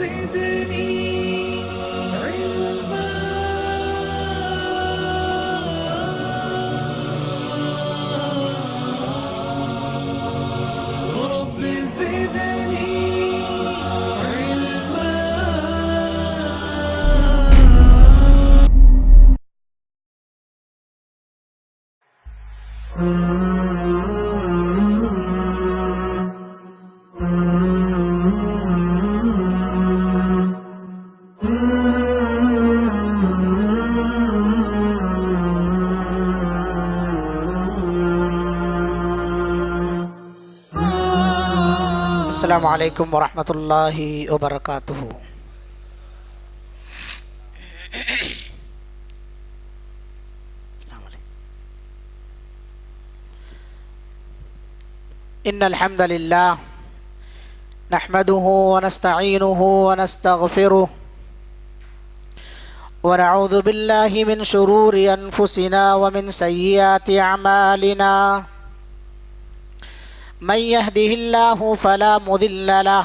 زدني علما. رب زدني علما. السلام عليكم ورحمة الله وبركاته. إن الحمد لله نحمده ونستعينه ونستغفره ونعوذ بالله من شرور أنفسنا ومن سيئات أعمالنا. من يهده الله فلا مضل له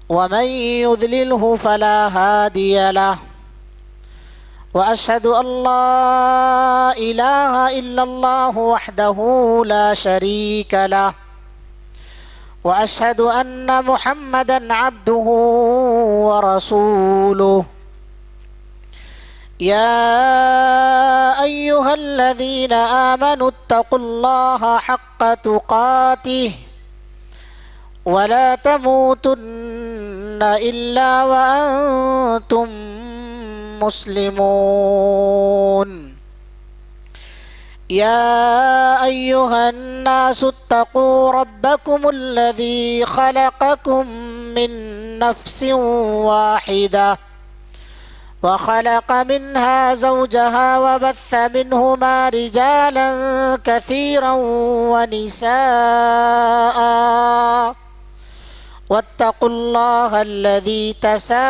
ومن يضلله فلا هادي له. وأشهد أن لا إله إلا الله وحده لا شريك له. وأشهد أن محمدا عبده ورسوله. يا أيها الذين آمنوا اتقوا الله حق تقاته ولا تموتن إلا وأنتم مسلمون. يا أيها الناس اتقوا ربكم الذي خلقكم من نفس واحدة وخلق منها زوجها وبث منهما رجالا كثيرا ونساء. واتقوا الله الذي تساءلون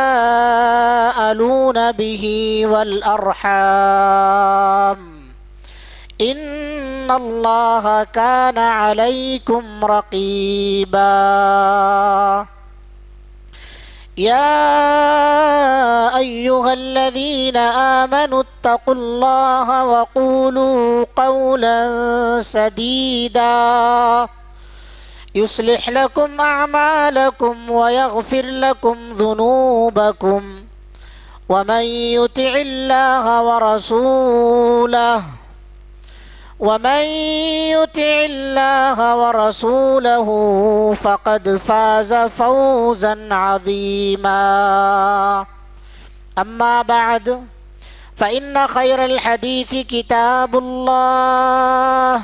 به والأرحام إن الله كان عليكم رقيبا. يا أيها الذين آمنوا اتقوا الله وقولوا قولا سديدا يصلح لكم أعمالكم ويغفر لكم ذنوبكم. ومن يطع الله ورسوله فقد فاز فوزا عظيما. أما بعد فإن خير الحديث كتاب الله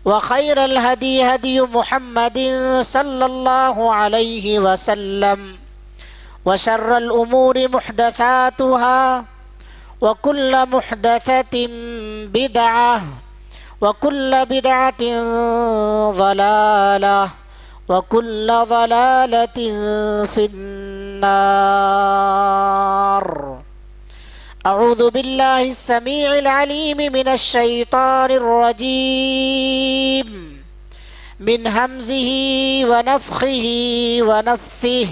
وخير الهدي هدي محمد صلى الله عليه وسلم. وشر الأمور محدثاتها وكل محدثة بدعة وكل بدعة ضلالة وكل ضلالة في النار. أعوذ بالله السميع العليم من الشيطان الرجيم من همزه ونفخه ونفثه.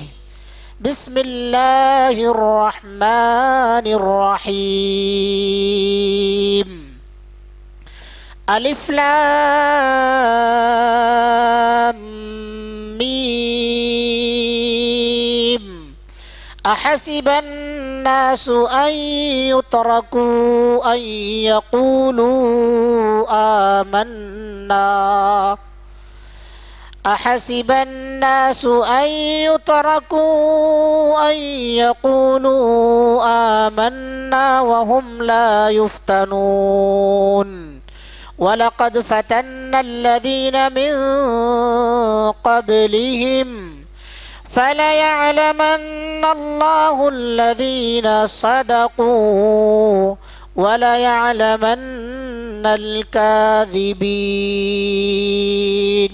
بسم الله الرحمن الرحيم. ألف لام ميم. أحسب الناس أن يتركوا أن يقولوا آمنا. أحسب الناس أن يتركوا أن يقولوا آمنا وهم لا يفتنون. ولقد فتنا الذين من قبلهم فليعلمن الله الذين صدقوا وليعلمن الكاذبين.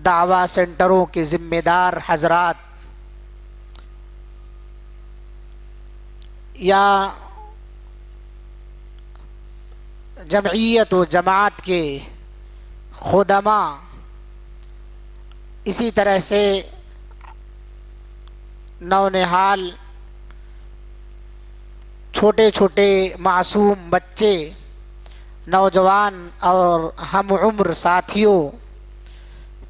دعویٰ سینٹروں کے ذمہ دار حضرات یا جمعیت و جماعت کے خدماء، اسی طرح سے نونہال چھوٹے چھوٹے معصوم بچے، نوجوان اور ہم عمر ساتھیوں،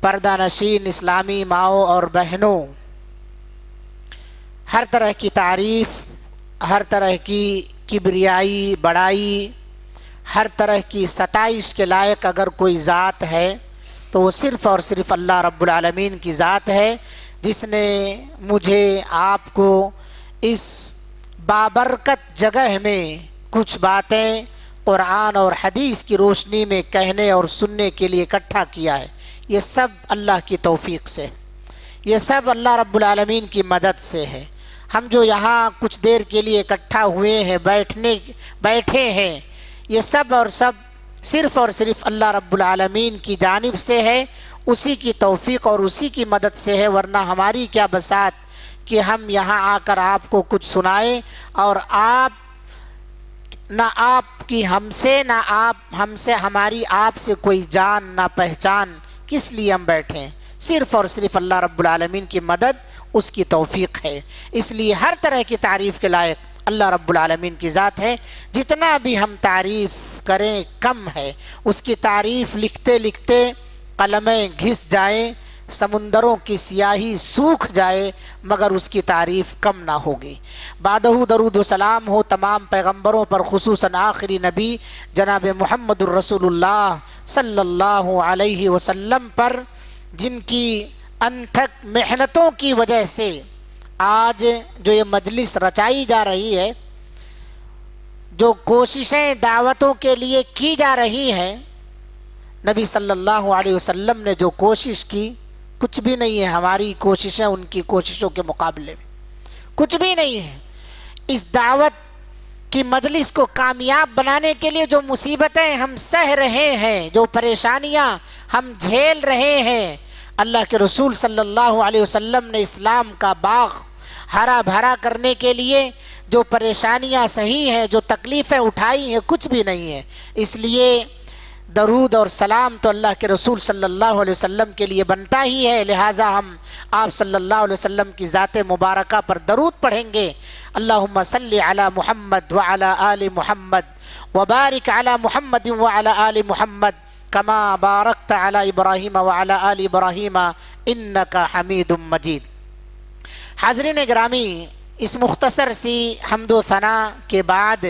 پردہ نشین اسلامی ماؤں اور بہنوں، ہر طرح کی تعریف، ہر طرح کی کبریائی بڑائی، ہر طرح کی ستائش کے لائق اگر کوئی ذات ہے تو وہ صرف اور صرف اللہ رب العالمین کی ذات ہے، جس نے مجھے آپ کو اس بابرکت جگہ میں کچھ باتیں قرآن اور حدیث کی روشنی میں کہنے اور سننے کے لیے اکٹھا کیا ہے۔ یہ سب اللہ کی توفیق سے، یہ سب اللہ رب العالمین کی مدد سے ہے۔ ہم جو یہاں کچھ دیر کے لیے اکٹھا ہوئے ہیں، بیٹھے ہیں، یہ سب اور سب صرف اور صرف اللہ رب العالمین کی جانب سے ہے، اسی کی توفیق اور اسی کی مدد سے ہے، ورنہ ہماری کیا بساط کہ ہم یہاں آ کر آپ کو کچھ سنائیں اور آپ نہ آپ کی ہم سے، نہ آپ ہم سے، ہماری آپ سے کوئی جان نہ پہچان، کس لیے ہم بیٹھیں؟ صرف اور صرف اللہ رب العالمین کی مدد، اس کی توفیق ہے۔ اس لیے ہر طرح کی تعریف کے لائق اللہ رب العالمین کی ذات ہے۔ جتنا بھی ہم تعریف کریں کم ہے، اس کی تعریف لکھتے لکھتے قلمیں گھس جائیں، سمندروں کی سیاہی سوکھ جائے، مگر اس کی تعریف کم نہ ہوگی۔ بعدہ درود و سلام ہو تمام پیغمبروں پر، خصوصاً آخری نبی جناب محمد الرسول اللہ صلی اللہ علیہ وسلم پر، جن کی انتھک محنتوں کی وجہ سے آج جو یہ مجلس رچائی جا رہی ہے، جو کوششیں دعوتوں کے لیے کی جا رہی ہیں، نبی صلی اللہ علیہ وسلم نے جو کوشش کی کچھ بھی نہیں ہے، ہماری کوششیں ان کی کوششوں کے مقابلے میں کچھ بھی نہیں ہے۔ اس دعوت کی مجلس کو کامیاب بنانے کے لیے جو مصیبتیں ہم سہ رہے ہیں، جو پریشانیاں ہم جھیل رہے ہیں، اللہ کے رسول صلی اللہ علیہ وسلم نے اسلام کا باغ ہرا بھرا کرنے کے لیے جو پریشانیاں سہی ہیں، جو تکلیفیں اٹھائی ہیں، کچھ بھی نہیں ہے۔ اس لیے درود اور سلام تو اللہ کے رسول صلی اللہ علیہ وسلم کے لیے بنتا ہی ہے، لہٰذا ہم آپ صلی اللہ علیہ وسلم کی ذات مبارکہ پر درود پڑھیں گے۔ اللہم صلی علی محمد وعلی آل محمد وبارک علی محمد وعلی آل محمد کما بارکت علی ابراہیم وعلی آل ابراہیم انک حمید مجید۔ حاضرین گرامی، اس مختصر سی حمد و ثناء کے بعد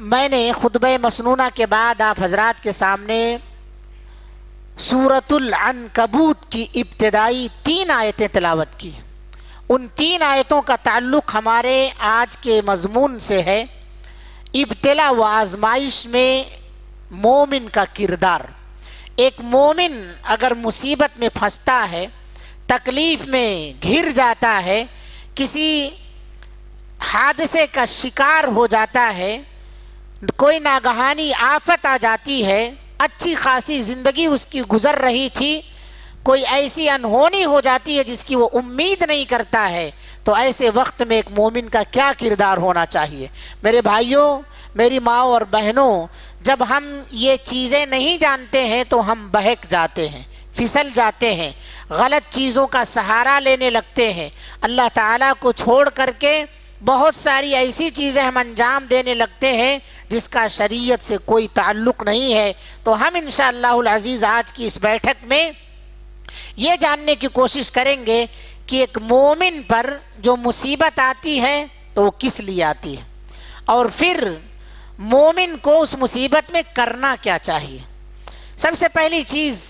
میں نے خطبہ مسنونہ کے بعد آپ حضرات کے سامنے سورۃ العنکبوت کی ابتدائی 3 آیتیں تلاوت کی۔ ان 3 آیتوں کا تعلق ہمارے آج کے مضمون سے ہے، ابتلا و آزمائش میں مومن کا کردار۔ ایک مومن اگر مصیبت میں پھنستا ہے، تکلیف میں گھر جاتا ہے، کسی حادثے کا شکار ہو جاتا ہے، کوئی ناگہانی آفت آ جاتی ہے، اچھی خاصی زندگی اس کی گزر رہی تھی، کوئی ایسی انہونی ہو جاتی ہے جس کی وہ امید نہیں کرتا ہے، تو ایسے وقت میں ایک مومن کا کیا کردار ہونا چاہیے؟ میرے بھائیوں، میری ماں اور بہنوں، جب ہم یہ چیزیں نہیں جانتے ہیں تو ہم بہک جاتے ہیں، پھسل جاتے ہیں، غلط چیزوں کا سہارا لینے لگتے ہیں، اللہ تعالیٰ کو چھوڑ کر کے بہت ساری ایسی چیزیں ہم انجام دینے لگتے ہیں جس کا شریعت سے کوئی تعلق نہیں ہے۔ تو ہم انشاءاللہ العزیز آج کی اس بیٹھک میں یہ جاننے کی کوشش کریں گے کہ ایک مومن پر جو مصیبت آتی ہے تو وہ کس لیے آتی ہے، اور پھر مومن کو اس مصیبت میں کرنا کیا چاہیے۔ سب سے پہلی چیز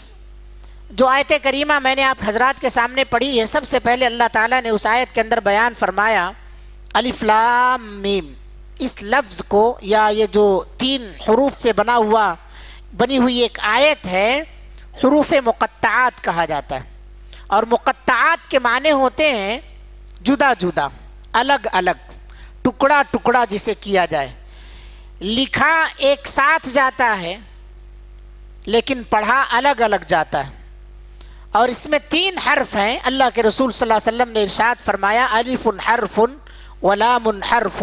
جو آیت کریمہ میں نے آپ حضرات کے سامنے پڑھی ہے، سب سے پہلے اللہ تعالیٰ نے اس آیت کے اندر بیان فرمایا الف لام میم۔ اس لفظ کو، یا یہ جو 3 حروف سے بنی ہوئی ایک آیت ہے، حروف مقطعات کہا جاتا ہے، اور مقطعات کے معنی ہوتے ہیں جدا جدا، الگ الگ، ٹکڑا ٹکڑا جسے کیا جائے، لکھا ایک ساتھ جاتا ہے لیکن پڑھا الگ الگ جاتا ہے. اور اس میں 3 حرف ہیں. اللہ کے رسول صلی اللہ علیہ وسلم نے ارشاد فرمایا الف حرف ولام حرف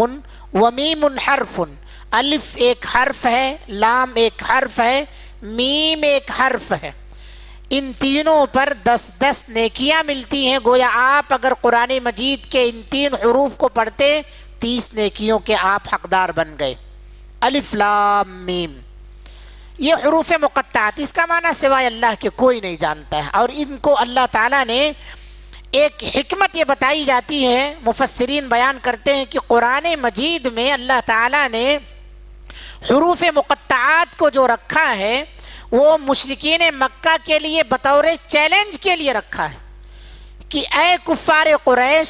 ومیم حرف. الف ایک حرف ہے، لام ایک حرف ہے، میم ایک حرف ہے. ان تینوں پر 10 نیکیاں ملتی ہیں. گویا آپ اگر قرآن مجید کے ان 3 حروف کو پڑھتے 30 نیکیوں کے آپ حقدار بن گئے. الف لام میم یہ حروف مقطعات، اس کا معنی سوائے اللہ کے کوئی نہیں جانتا ہے. اور ان کو اللہ تعالیٰ نے ایک حکمت یہ بتائی جاتی ہے، مفسرین بیان کرتے ہیں کہ قرآن مجید میں اللہ تعالیٰ نے حروف مقطعات کو جو رکھا ہے وہ مشرکین مکہ کے لیے بطور چیلنج کے لیے رکھا ہے کہ اے کفار قریش،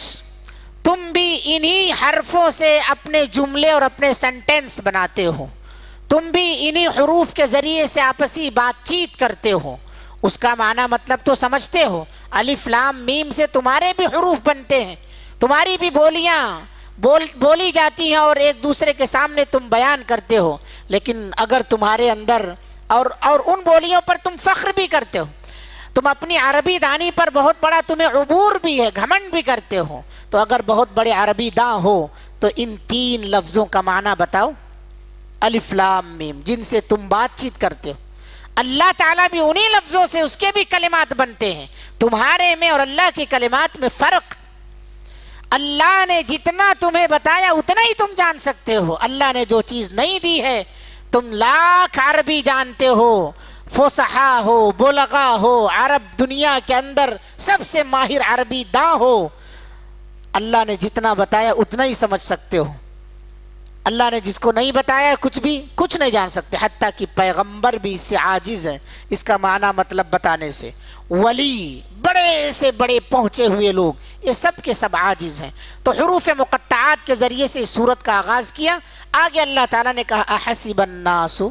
تم بھی انہی حرفوں سے اپنے جملے اور اپنے سینٹینس بناتے ہو، تم بھی انہی حروف کے ذریعے سے آپسی بات چیت کرتے ہو. اس کا معنی مطلب تو سمجھتے ہو. الف لام میم سے تمہارے بھی حروف بنتے ہیں، تمہاری بھی بولیاں بولی جاتی ہیں اور ایک دوسرے کے سامنے تم بیان کرتے ہو. لیکن اگر تمہارے اندر اور ان بولیوں پر تم فخر بھی کرتے ہو، تم اپنی عربی دانی پر بہت بڑا تمہیں عبور بھی ہے، گھمنڈ بھی کرتے ہو، تو اگر بہت بڑے عربی داں ہو تو ان 3 لفظوں کا معنی بتاؤ. الف لام میم جن سے تم بات چیت کرتے ہو، اللہ تعالیٰ بھی انہی لفظوں سے اس کے بھی کلمات بنتے ہیں. تمہارے میں اور اللہ کی کلمات میں فرق. اللہ نے جتنا تمہیں بتایا اتنا ہی تم جان سکتے ہو. اللہ نے جو چیز نہیں دی ہے، تم لاکھ عربی جانتے ہو، فصحا ہو، بلغا ہو، عرب دنیا کے اندر سب سے ماہر عربی داں ہو، اللہ نے جتنا بتایا اتنا ہی سمجھ سکتے ہو. اللہ نے جس کو نہیں بتایا کچھ نہیں جان سکتے. حتیٰ کہ پیغمبر بھی اس سے عاجز ہے اس کا معنی مطلب بتانے سے. ولی، بڑے سے بڑے پہنچے ہوئے لوگ، یہ سب کے سب عاجز ہیں. تو حروف مقطعات کے ذریعے سے اس سورت کا آغاز کیا. آگے اللہ تعالیٰ نے کہا احسب الناس،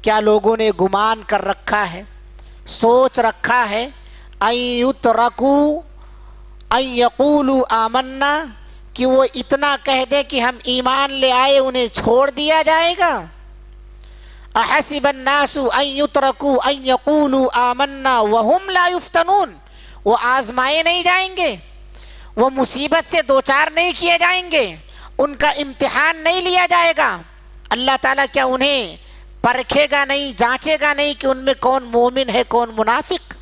کیا لوگوں نے گمان کر رکھا ہے، سوچ رکھا ہے، ان یترکوا ان یقولوا آمنا، کہ وہ اتنا کہہ دے کہ ہم ایمان لے آئے انہیں چھوڑ دیا جائے گا. احسب الناس ان یترکوا ان یقولوا آمنا وهم لا یفتنون، وہ آزمائے نہیں جائیں گے، وہ مصیبت سے دوچار نہیں کیے جائیں گے، ان کا امتحان نہیں لیا جائے گا. اللہ تعالیٰ کیا انہیں پرکھے گا نہیں، جانچے گا نہیں کہ ان میں کون مومن ہے کون منافق؟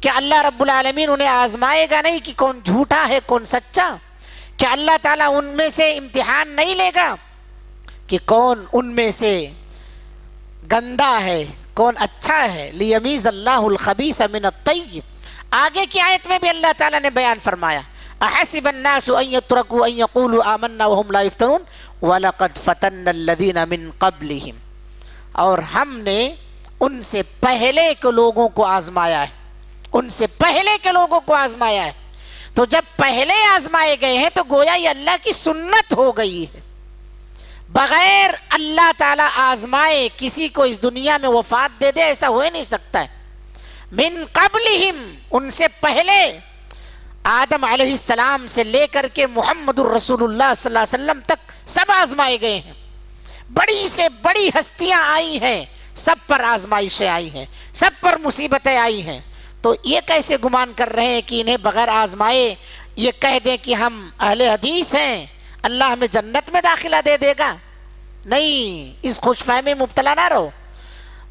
کیا اللہ رب العالمین انہیں آزمائے گا نہیں کہ کون جھوٹا ہے کون سچا؟ کیا اللہ تعالیٰ ان میں سے امتحان نہیں لے گا کہ کون ان میں سے گندا ہے کون اچھا ہے؟ لیمیز اللہ الخبیث من الطیب. آگے کی آیت میں بھی اللہ تعالیٰ نے بیان فرمایا احسب الناس ان یترکوا ان یقولوا آمنا وهم لا یفتنون وَلَقَدْ فَتَنَّ الَّذِينَ مِن قَبْلِهِمْ، اور ہم نے ان سے پہلے کے لوگوں کو آزمایا ہے، ان سے پہلے کے لوگوں کو آزمایا ہے. تو جب پہلے آزمائے گئے ہیں تو گویا یہ اللہ کی سنت ہو گئی ہے. بغیر اللہ تعالیٰ آزمائے کسی کو اس دنیا میں وفات دے دے ایسا ہو ہی نہیں سکتا ہے. من قبلہم، ان سے پہلے آدم علیہ السلام سے لے کر کے محمد الرسول اللہ صلی اللہ علیہ وسلم تک سب آزمائے گئے ہیں. بڑی سے بڑی ہستیاں آئی ہیں، سب پر آزمائشیں آئی ہیں، سب پر مصیبتیں آئی ہیں. تو یہ کیسے گمان کر رہے ہیں کہ انہیں بغیر آزمائے یہ کہہ دیں کہ ہم اہل حدیث ہیں، اللہ ہمیں جنت میں داخلہ دے دے گا؟ نہیں، اس خوش فہمی میں مبتلا نہ رہو.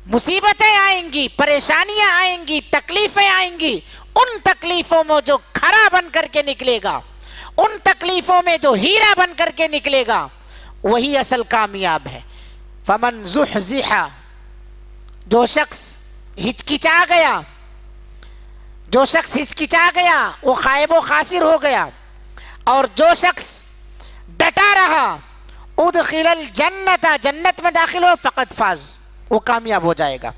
مصیبتیں آئیں گی، پریشانیاں آئیں گی، تکلیفیں آئیں گی. ان تکلیفوں میں جو کھرا بن کر کے نکلے گا، ان تکلیفوں میں جو ہیرا بن کر کے نکلے گا، وہی اصل کامیاب ہے. فمن زحزح، جو شخص ہچکچا گیا، جو شخص ہچکچا گیا وہ خائب و خاسر ہو گیا. اور جو شخص ڈٹا رہا، ادخل الجنت، جنت میں داخل ہو، فقد فاز، وہ کامیاب ہو جائے گا،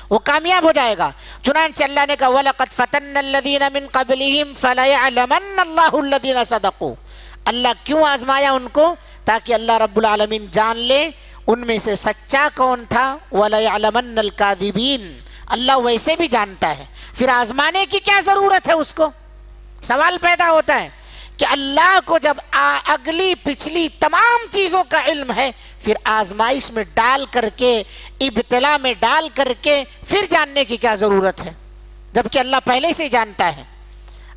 وہ کامیاب ہو جائے گا. چنانچہ اللہ نے کہا وَلَقَدْ فَتَنَّ الَّذِينَ مِن قَبْلِهِمْ فَلَيَعْلَمَنَّ اللَّهُ الَّذِينَ صَدَقُوا. اللہ کیوں آزمایا ان کو؟ تاکہ اللہ رب العالمین جان لے ان میں سے سچا کون تھا. وَلَيَعْلَمَنَّ الْكَاذِبِينَ، اللہ ویسے بھی جانتا ہے، پھر آزمانے کی کیا ضرورت ہے اس کو؟ سوال پیدا ہوتا ہے کہ اللہ کو جب اگلی پچھلی تمام چیزوں کا علم ہے، پھر آزمائش میں ڈال کر کے، ابتلا میں ڈال کر کے پھر جاننے کی کیا ضرورت ہے، جبکہ اللہ پہلے سے جانتا ہے۔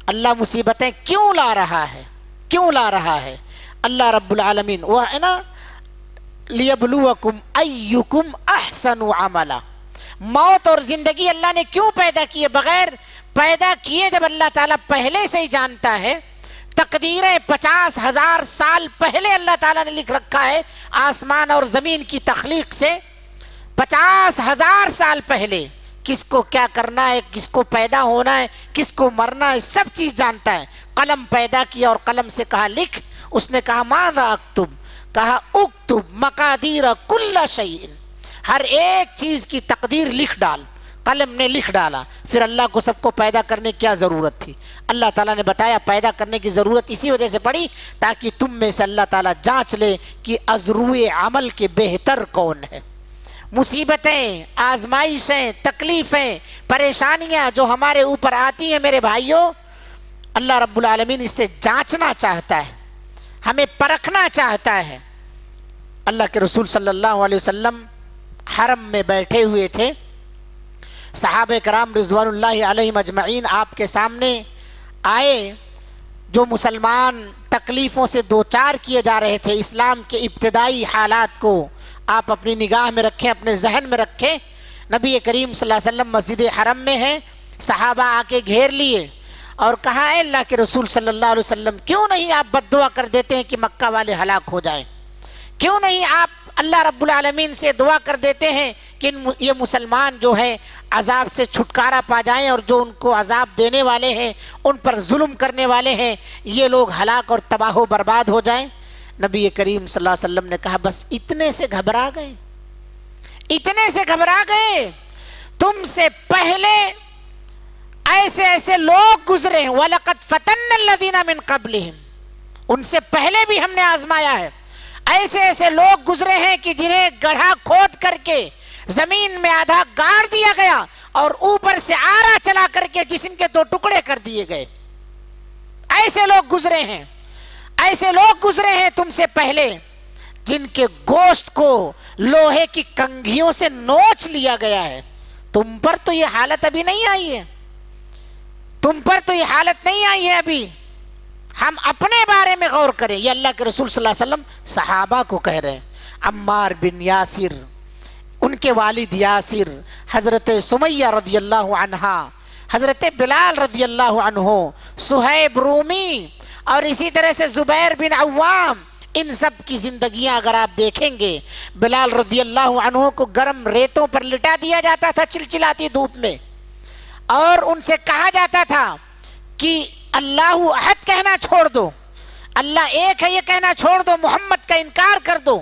اللہ مصیبتیں کیوں لا رہا ہے، کیوں لا رہا ہے؟ اللہ رب العالمین وہ ہے نا، لیبلوکم ایکم احسن عملا۔ موت اور زندگی اللہ نے کیوں پیدا کیے؟ بغیر پیدا کیے جب اللہ تعالیٰ پہلے سے ہی جانتا ہے، تقدیریں 50,000 سال پہلے اللہ تعالیٰ نے لکھ رکھا ہے، آسمان اور زمین کی تخلیق سے 50,000 سال پہلے کس کو کیا کرنا ہے، کس کو پیدا ہونا ہے، کس کو مرنا ہے، سب چیز جانتا ہے۔ قلم پیدا کیا اور قلم سے کہا لکھ، اس نے کہا ماذا اکتب، کہا اکتب مقادیر کل شیء، ہر ایک چیز کی تقدیر لکھ ڈال، قلم نے لکھ ڈالا۔ پھر اللہ کو سب کو پیدا کرنے کی کیا ضرورت تھی؟ اللہ تعالیٰ نے بتایا پیدا کرنے کی ضرورت اسی وجہ سے پڑی تاکہ تم میں سے اللہ تعالیٰ جانچ لے کہ ازروئے عمل کے بہتر کون ہے۔ مصیبتیں، آزمائشیں، تکلیفیں، پریشانیاں جو ہمارے اوپر آتی ہیں میرے بھائیوں، اللہ رب العالمین اس سے جانچنا چاہتا ہے، ہمیں پرکھنا چاہتا ہے۔ اللہ کے رسول صلی اللہ علیہ وسلم حرم میں بیٹھے ہوئے تھے، صحابہ کرام رضوان اللہ علیہم اجمعین آپ کے سامنے آئے، جو مسلمان تکلیفوں سے دوچار کیے جا رہے تھے، اسلام کے ابتدائی حالات کو آپ اپنی نگاہ میں رکھیں، اپنے ذہن میں رکھیں۔ نبی کریم صلی اللہ علیہ وسلم مسجد حرم میں ہیں، صحابہ آ کے گھیر لیے اور کہا اے اللہ کے رسول صلی اللہ علیہ وسلم، کیوں نہیں آپ بد دعا کر دیتے ہیں کہ مکہ والے ہلاک ہو جائیں؟ کیوں نہیں آپ اللہ رب العالمین سے دعا کر دیتے ہیں کہ یہ مسلمان جو ہے عذاب سے چھٹکارا پا جائیں، اور جو ان کو عذاب دینے والے ہیں، ان پر ظلم کرنے والے ہیں، یہ لوگ ہلاک اور تباہ و برباد ہو جائیں؟ نبی کریم صلی اللہ علیہ وسلم نے کہا بس اتنے سے گھبرا گئے، اتنے سے گھبرا گئے؟ تم سے پہلے ایسے ایسے لوگ گزرے ہیں، وَلَقَدْ فَتَنَّ الَّذِينَ مِن قَبْلِهِمْ، ان سے پہلے بھی ہم نے آزمایا ہے۔ ایسے ایسے لوگ گزرے ہیں کہ جنہیں گڑھا کھود کر کے زمین میں آدھا گاڑ دیا گیا اور اوپر سے آرا چلا کر کے جسم کے 2 ٹکڑے کر دیے گئے۔ ایسے لوگ گزرے ہیں، ایسے لوگ گزرے ہیں تم سے پہلے، جن کے گوشت کو لوہے کی کنگھیوں سے نوچ لیا گیا ہے۔ تم پر تو یہ حالت ابھی نہیں آئی ہے، تم پر تو یہ حالت نہیں آئی ہے ابھی۔ ہم اپنے بارے میں غور کریں۔ یہ اللہ کے رسول صلی اللہ علیہ وسلم صحابہ کو کہہ رہے ہیں۔ عمار بن یاسر، ان کے والد یاسر، حضرت سمیہ رضی اللہ عنہا، حضرت بلال رضی اللہ عنہ، صہیب رومی، اور اسی طرح سے زبیر بن عوام، ان سب کی زندگیاں اگر آپ دیکھیں گے، بلال رضی اللہ عنہ کو گرم ریتوں پر لٹا دیا جاتا تھا چلچلاتی دھوپ میں، اور ان سے کہا جاتا تھا کہ اللہ احد کہنا چھوڑ دو، اللہ ایک ہے یہ کہنا چھوڑ دو، محمد کا انکار کر دو۔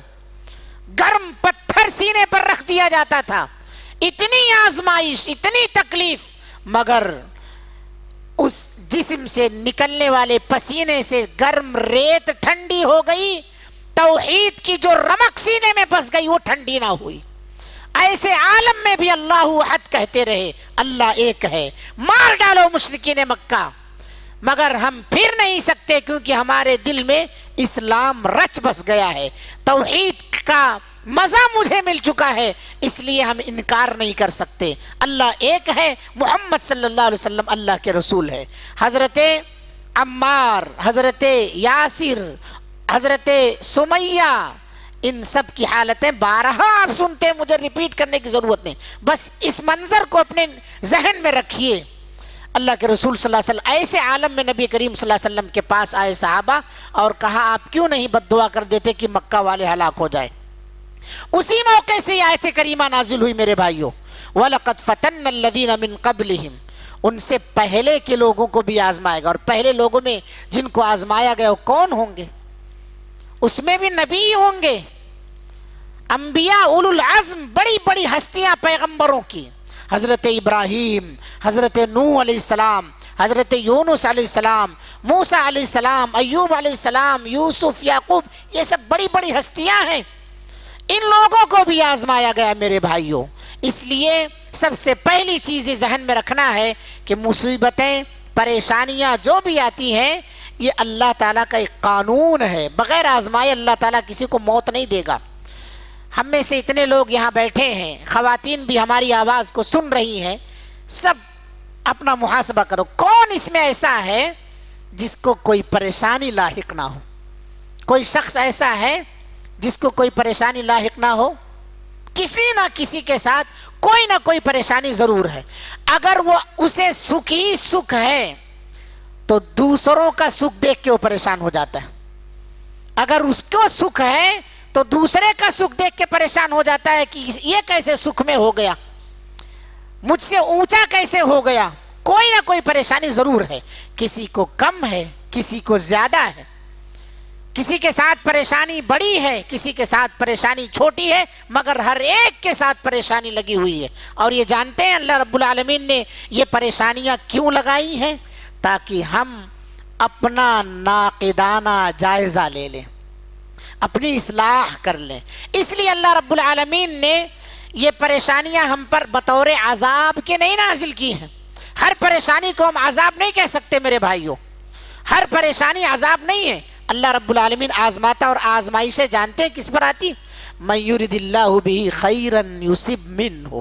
گرم پتھر سینے پر رکھ دیا جاتا تھا، اتنی آزمائش، اتنی تکلیف، مگر اس جسم سے نکلنے والے پسینے سے گرم ریت ٹھنڈی ہو گئی، توحید کی جو رمق سینے میں پس گئی وہ ٹھنڈی نہ ہوئی۔ ایسے عالم میں بھی اللہ احد کہتے رہے، اللہ ایک ہے، مار ڈالو مشرکین مکہ، مگر ہم پھر نہیں سکتے کیونکہ ہمارے دل میں اسلام رچ بس گیا ہے، توحید کا مزہ مجھے مل چکا ہے، اس لیے ہم انکار نہیں کر سکتے۔ اللہ ایک ہے، محمد صلی اللہ علیہ وسلم اللہ کے رسول ہے۔ حضرت عمار، حضرت یاسر، حضرت سمیہ، ان سب کی حالتیں بارہا آپ سنتے ہیں، مجھے ریپیٹ کرنے کی ضرورت نہیں، بس اس منظر کو اپنے ذہن میں رکھیے۔ اللہ کے رسول صلی اللہ علیہ وسلم ایسے عالم میں نبی کریم صلی اللہ علیہ وسلم کے پاس آئے صحابہ اور کہا آپ کیوں نہیں بد دعا کر دیتے کہ مکہ والے ہلاک ہو جائیں؟ اسی موقع سے یہ آیت کریمہ نازل ہوئی میرے بھائیوں، وَلَقَدْ فَتَنَّ الَّذِينَ مِن قَبْلِهِمْ، ان سے پہلے کے لوگوں کو بھی آزمائے گا، اور پہلے لوگوں میں جن کو آزمایا گیا وہ کون ہوں گے؟ اس میں بھی نبی ہوں گے، انبیاء اولو العزم، بڑی بڑی ہستیاں پیغمبروں کی، حضرت ابراہیم، حضرت نوح علیہ السلام، حضرت یونس علیہ السلام، موسیٰ علیہ السلام، ایوب علیہ السلام، یوسف، یعقوب، یہ سب بڑی بڑی ہستیاں ہیں، ان لوگوں کو بھی آزمایا گیا میرے بھائیوں۔ اس لیے سب سے پہلی چیز ذہن میں رکھنا ہے کہ مصیبتیں، پریشانیاں جو بھی آتی ہیں، یہ اللہ تعالیٰ کا ایک قانون ہے، بغیر آزمائے اللہ تعالیٰ کسی کو موت نہیں دے گا۔ ہم میں سے اتنے لوگ یہاں بیٹھے ہیں، خواتین بھی ہماری آواز کو سن رہی ہیں، سب اپنا محاسبہ کرو، کون اس میں ایسا ہے جس کو کوئی پریشانی لاحق نہ ہو؟ کوئی شخص ایسا ہے جس کو کوئی پریشانی لاحق نہ ہو؟ کسی نہ کسی کے ساتھ کوئی نہ کوئی پریشانی ضرور ہے۔ اگر وہ اسے سکھ ہی سکھ ہے تو دوسروں کا سکھ دیکھ کے وہ پریشان ہو جاتا ہے۔ اگر اس کو سکھ ہے تو دوسرے کا سکھ دیکھ کے پریشان ہو جاتا ہے کہ یہ کیسے سکھ میں ہو گیا، مجھ سے اونچا کیسے ہو گیا۔ کوئی نہ کوئی پریشانی ضرور ہے، کسی کو کم ہے، کسی کو زیادہ ہے، کسی کے ساتھ پریشانی بڑی ہے، کسی کے ساتھ پریشانی چھوٹی ہے، مگر ہر ایک کے ساتھ پریشانی لگی ہوئی ہے۔ اور یہ جانتے ہیں اللہ رب العالمین نے یہ پریشانیاں کیوں لگائی ہیں؟ تاکہ ہم اپنا ناقدانہ جائزہ لے لیں، اپنی اصلاح کر لیں۔ اس لیے اللہ رب العالمین نے یہ پریشانیاں ہم پر بطور عذاب کے نہیں نازل کی ہیں۔ ہر پریشانی کو ہم عذاب نہیں کہہ سکتے میرے بھائیوں، ہر پریشانی عذاب نہیں ہے۔ اللہ رب العالمین آزماتا اور آزمائشیں جانتے ہیں کس پر آتی؟ من یرد اللہ بہ خیرا یصب منہ،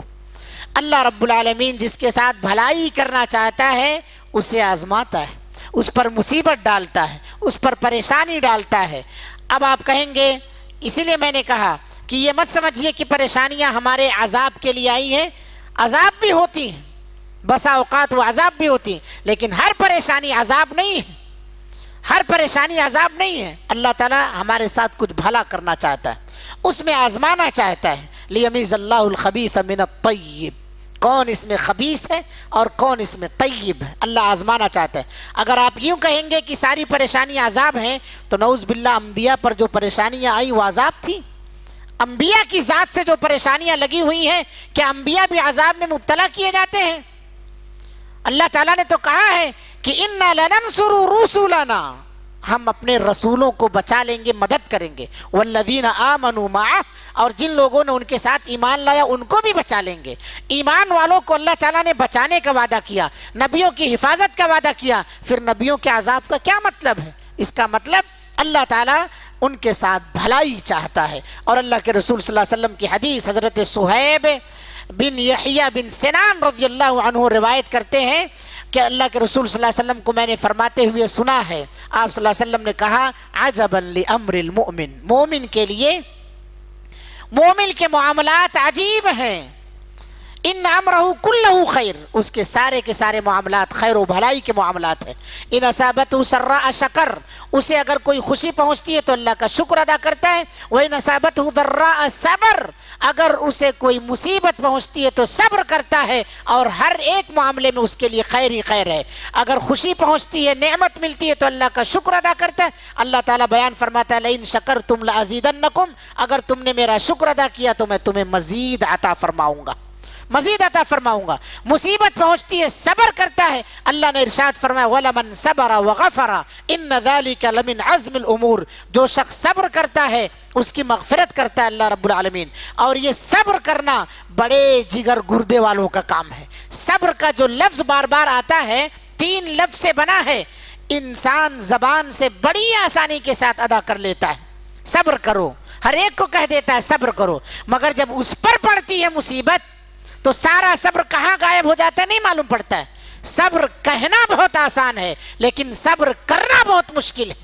اللہ رب العالمین جس کے ساتھ بھلائی کرنا چاہتا ہے اسے آزماتا ہے، اس پر مصیبت ڈالتا ہے، اس پر پریشانی ڈالتا ہے۔ اب آپ کہیں گے، اسی لیے میں نے کہا کہ یہ مت سمجھیے کہ پریشانیاں ہمارے عذاب کے لیے آئی ہیں، عذاب بھی ہوتی ہیں، بسا اوقات وہ عذاب بھی ہوتی ہیں، لیکن ہر پریشانی عذاب نہیں ہے، ہر پریشانی عذاب نہیں ہے۔ اللہ تعالیٰ ہمارے ساتھ کچھ بھلا کرنا چاہتا ہے، اس میں آزمانا چاہتا ہے۔ لیمیز اللہ الخبیث من الطیب، کون اس میں خبیث ہے اور کون اس میں طیب ہے، اللہ آزمانا چاہتا ہے۔ اگر آپ یوں کہیں گے کہ ساری پریشانیاں عذاب ہیں تو نعوذ باللہ انبیاء پر جو پریشانیاں آئی وہ عذاب تھی؟ انبیاء کی ذات سے جو پریشانیاں لگی ہوئی ہیں، کیا انبیاء بھی عذاب میں مبتلا کیے جاتے ہیں؟ اللہ تعالیٰ نے تو کہا ہے کہ اِنَّا لَنَنْصُرُ رُسُلَنَا، ہم اپنے رسولوں کو بچا لیں گے، مدد کریں گے۔ وَالَّذِينَ آمَنُوا مَعَهُ، اور جن لوگوں نے ان کے ساتھ ایمان لایا ان کو بھی بچا لیں گے۔ ایمان والوں کو اللہ تعالیٰ نے بچانے کا وعدہ کیا، نبیوں کی حفاظت کا وعدہ کیا، پھر نبیوں کے عذاب کا کیا مطلب ہے؟ اس کا مطلب اللہ تعالیٰ ان کے ساتھ بھلائی چاہتا ہے۔ اور اللہ کے رسول صلی اللہ علیہ وسلم کی حدیث حضرت صہیب بن یحییٰ بن سنان رضی اللہ عنہ روایت کرتے ہیں کہ اللہ کے رسول صلی اللہ علیہ وسلم کو میں نے فرماتے ہوئے سنا ہے، آپ صلی اللہ علیہ وسلم نے کہا عجبا لامر المؤمن، مومن کے لیے، مومن کے معاملات عجیب ہیں، ان امرہ کلہ خیر، اس کے سارے معاملات خیر و بھلائی کے معاملات ہیں۔ ان اصابتہ سراء شکر، اسے اگر کوئی خوشی پہنچتی ہے تو اللہ کا شکر ادا کرتا ہے۔ وَإِنْ أَصَابَتْهُ ضَرَّاءَ صبر، اگر اسے کوئی مصیبت پہنچتی ہے تو صبر کرتا ہے، اور ہر ایک معاملے میں اس کے لیے خیر ہی خیر ہے۔ اگر خوشی پہنچتی ہے، نعمت ملتی ہے تو اللہ کا شکر ادا کرتا ہے۔ اللہ تعالیٰ بیان فرماتا ہے لَإِنْ شَكَرْتُمْ لَأَزِيدَنَّكُمْ، اگر تم نے میرا شکر ادا کیا تو میں تمہیں مزید عطا فرماؤں گا، مزید عطا فرماؤں گا۔ مصیبت پہنچتی ہے، صبر کرتا ہے، اللہ نے ارشاد فرمایا وَلَمَنْ صَبَرَ وَغَفَرَ إِنَّ ذَلِكَ لَمِنْ عَزْمِ الْأُمُورِ، جو شخص صبر کرتا ہے اس کی مغفرت کرتا ہے اللہ رب العالمین۔ اور یہ صبر کرنا بڑے جگر گردے والوں کا کام ہے۔ صبر کا جو لفظ بار بار آتا ہے 3 لفظ سے بنا ہے، انسان زبان سے بڑی آسانی کے ساتھ ادا کر لیتا ہے، صبر کرو، ہر ایک کو کہہ دیتا ہے صبر کرو، مگر جب اس پر پڑتی ہے مصیبت تو سارا صبر کہاں غائب ہو جاتا ہے نہیں معلوم پڑتا ہے۔ صبر کہنا بہت آسان ہے لیکن صبر کرنا بہت مشکل ہے،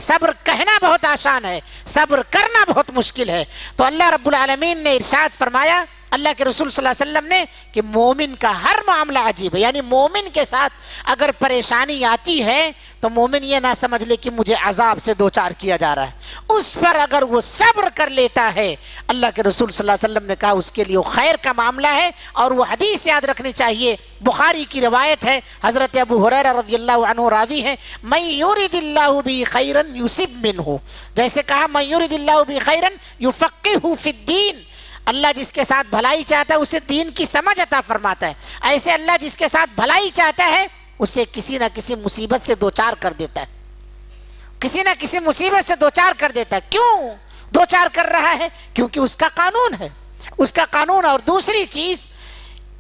صبر کہنا بہت آسان ہے، صبر کرنا بہت مشکل ہے۔ تو اللہ رب العالمین نے ارشاد فرمایا اللہ کے رسول صلی اللہ علیہ وسلم نے کہ مومن کا ہر معاملہ عجیب ہے، یعنی مومن کے ساتھ اگر پریشانی آتی ہے تو مومن یہ نہ سمجھ لے کہ مجھے عذاب سے دوچار کیا جا رہا ہے، اس پر اگر وہ صبر کر لیتا ہے، اللہ کے رسول صلی اللہ علیہ وسلم نے کہا اس کے لیے خیر کا معاملہ ہے۔ اور وہ حدیث یاد رکھنی چاہیے، بخاری کی روایت ہے، حضرت ابو ہریرہ رضی اللہ عنہ راوی ہیں، من یرد اللہ بہ خیرا یصب منہ، جیسے کہا من یرد اللہ بہ خیرا یفقہہ فی الدین، اللہ جس کے ساتھ بھلائی چاہتا ہے اسے دین کی سمجھ عطا فرماتا ہے۔ ایسے اللہ جس کے ساتھ بھلائی چاہتا ہے اسے کسی نہ کسی مصیبت سے دوچار کر دیتا ہے، کسی نہ کسی مصیبت سے دوچار کر دیتا ہے۔ کیوں دوچار کر رہا ہے؟ کیونکہ اس کا قانون ہے، اس کا قانون۔ اور دوسری چیز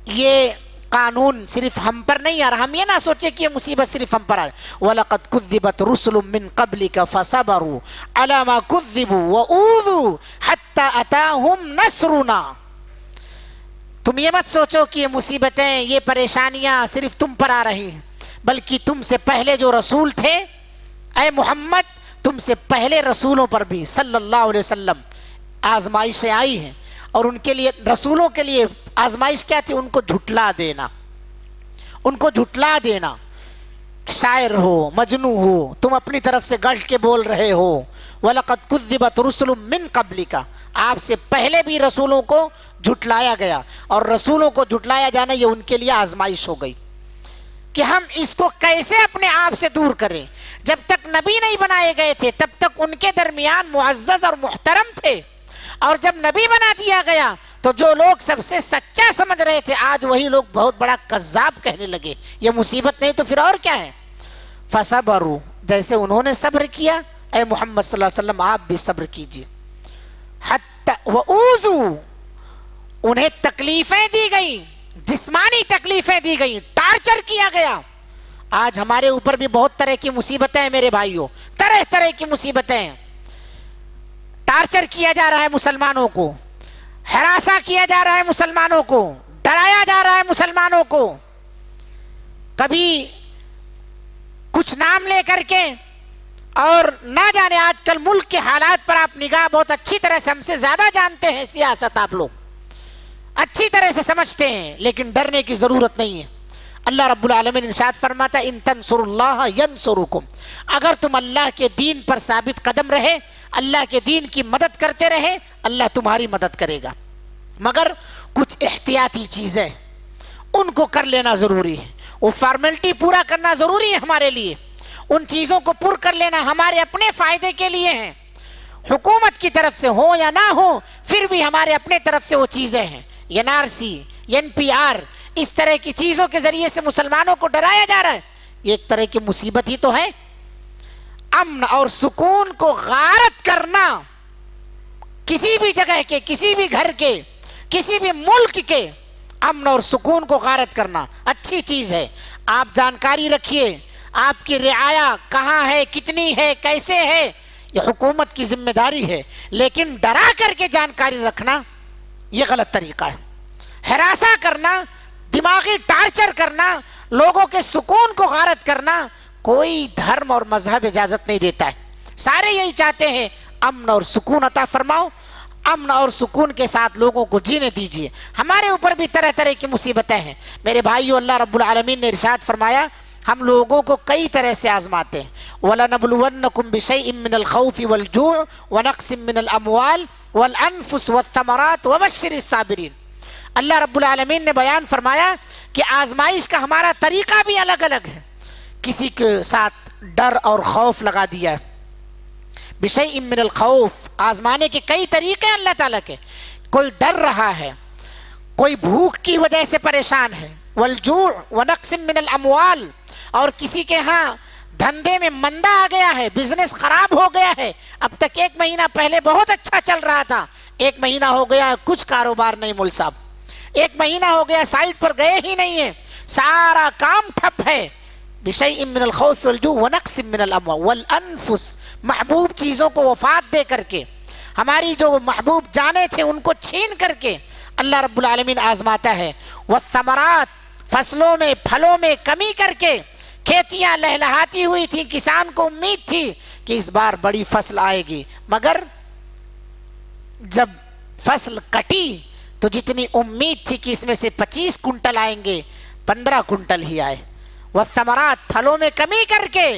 یہ قانون صرف ہم پر نہیں آ رہا. ہم یہ نہ سوچے کہ یہ مصیبت صرف ہم پر آ رہی. وَلَقَدْ كُذِّبَتْ رُسُلٌ مِّن قَبْلِكَ فَصَبَرُوا عَلَىٰ مَا كُذِّبُوا وَأُوذُوا حَتَّىٰ أَتَاهُمْ نَصْرُنَا. تم یہ مت سوچو کہ یہ مصیبتیں یہ پریشانیاں صرف تم پر آ رہی ہیں، بلکہ تم سے پہلے جو رسول تھے اے محمد، تم سے پہلے رسولوں پر بھی صلی اللہ علیہ وسلم آزمائشیں آئی ہیں. اور ان کے لیے، رسولوں کے لیے آزمائش کیا تھی؟ ان کو جھٹلا دینا، ان کو جھٹلا دینا. شاعر ہو، مجنوں ہو، تم اپنی طرف سے گڑھ کے بول رہے ہو. وَلَقَدْ كُذِّبَتْ رُسُلٌ مِّن قَبْلِكَ، آپ سے پہلے بھی رسولوں کو جھٹلایا گیا. اور رسولوں کو جھٹلایا جانا یہ ان کے لیے آزمائش ہو گئی کہ ہم اس کو کیسے اپنے آپ سے دور کریں. جب تک نبی نہیں بنائے گئے تھے تب تک ان کے درمیان معزز اور محترم تھے، اور جب نبی بنا دیا گیا تو جو لوگ سب سے سچا سمجھ رہے تھے آج وہی لوگ بہت بڑا کذاب کہنے لگے. یہ مصیبت نہیں تو پھر اور کیا ہے؟ فصبروا، جیسے انہوں نے صبر کیا اے محمد صلی اللہ علیہ وسلم آپ بھی صبر کیجیے. حتی وَأُوذُوا، انہیں تکلیفیں دی گئیں، جسمانی تکلیفیں دی گئیں، ٹارچر کیا گیا. آج ہمارے اوپر بھی بہت طرح کی مصیبتیں ہیں میرے بھائیوں، طرح طرح کی مصیبتیں ہیں. ٹارچر کیا جا رہا ہے مسلمانوں کو، ہراساں کیا جا رہا ہے مسلمانوں کو، ڈرایا جا رہا ہے مسلمانوں کو. کبھی کچھ نام لے کر کے، اور نہ جانے آج کل ملک کے حالات پر آپ نگاہ بہت اچھی طرح سے، ہم سے زیادہ جانتے ہیں سیاست، آپ لوگ اچھی طرح سے سمجھتے ہیں، لیکن ڈرنے کی ضرورت نہیں ہے. اللہ رب العالمین ارشاد فرماتا ہے ان تنصروا اللہ ینصرکم، اگر تم اللہ کے دین پر ثابت قدم رہے، اللہ کے دین کی مدد کرتے رہے، اللہ تمہاری مدد کرے گا. مگر کچھ احتیاطی چیزیں ان کو کر لینا ضروری ہے، وہ فارمیلٹی پورا کرنا ضروری ہے ہمارے لیے. ان چیزوں کو پر کر لینا ہمارے اپنے فائدے کے لیے ہیں. حکومت کی طرف سے ہو یا نہ ہو، پھر بھی ہمارے اپنے طرف سے وہ چیزیں ہیں. NRC، NPR، اس طرح کی چیزوں کے ذریعے سے مسلمانوں کو ڈرایا جا رہا ہے. یہ ایک طرح کی مصیبت ہی تو ہے. امن اور سکون کو غارت کرنا، کسی بھی جگہ کے، کسی بھی گھر کے، کسی بھی ملک کے امن اور سکون کو غارت کرنا اچھی چیز ہے. آپ جانکاری رکھیے آپ کی رعایا کہاں ہے، کتنی ہے، کیسے ہے، یہ حکومت کی ذمہ داری ہے. لیکن ڈرا کر کے جانکاری رکھنا یہ غلط طریقہ ہے. ہراساں کرنا، دماغی ٹارچر کرنا، لوگوں کے سکون کو غارت کرنا کوئی دھرم اور مذہب اجازت نہیں دیتا ہے. سارے یہی چاہتے ہیں امن اور سکون عطا فرماؤ، امن اور سکون کے ساتھ لوگوں کو جینے دیجیے. ہمارے اوپر بھی طرح طرح کی مصیبتیں ہیں میرے بھائیو. اللہ رب العالمین نے ارشاد فرمایا ہم لوگوں کو کئی طرح سے آزماتے ہیں. وَلَنَبْلُوَنَّكُمْ بِشَيْءٍ مِّنَ الْخَوْفِ وَالْجُوعِ وَنَقْصٍ مِّنَ الْأَمْوَالِ وَالْأَنفُسِ وَالثَّمَرَاتِ وَبَشِّرِ الصَّابِرِينَ. اللہ رب العالمین نے بیان فرمایا کہ آزمائش کا ہمارا طریقہ بھی الگ الگ ہے. کسی کے ساتھ ڈر اور خوف لگا دیا ہے. بِشَيْءٍ مِّنَ الْخَوْفِ، آزمانے کے کئی طریقے اللہ تعالیٰ کے. کوئی ڈر رہا ہے، کوئی بھوک کی وجہ سے پریشان ہے. وَالْجُوعِ وَنَقْصٍ مِّنَ الْأَمْوَالِ، اور کسی کے ہاں دھندے میں مندہ آ گیا ہے، بزنس خراب ہو گیا ہے. اب تک 1 مہینہ پہلے بہت اچھا چل رہا تھا، 1 مہینہ ہو گیا کچھ کاروبار نہیں مول صاحب، 1 مہینہ ہو گیا سائٹ پر گئے ہی نہیں ہیں، سارا کام ٹھپ ہے. بِشَيْءٍ مِّنَ الْخَوْفِ وَالْجُوعِ وَنَقْصٍ مِّنَ الْأَمْوَالِ وَالْأَنفُسِ، محبوب چیزوں کو وفات دے کر کے، ہماری جو محبوب جانے تھے ان کو چھین کر کے اللہ رب العالمین آزماتا ہے. وَالثَّمَرَاتِ، فصلوں میں پھلوں میں کمی کر کے. کھیتیاں لہلہاتی ہوئی تھی، کسان کو امید تھی کہ اس بار بڑی فصل آئے گی، مگر جب فصل کٹی تو جتنی امید تھی کہ اس میں سے 25 کنٹل آئیں گے، 15 کنٹل ہی آئے. والثمرات، پھلوں میں کمی کر کے.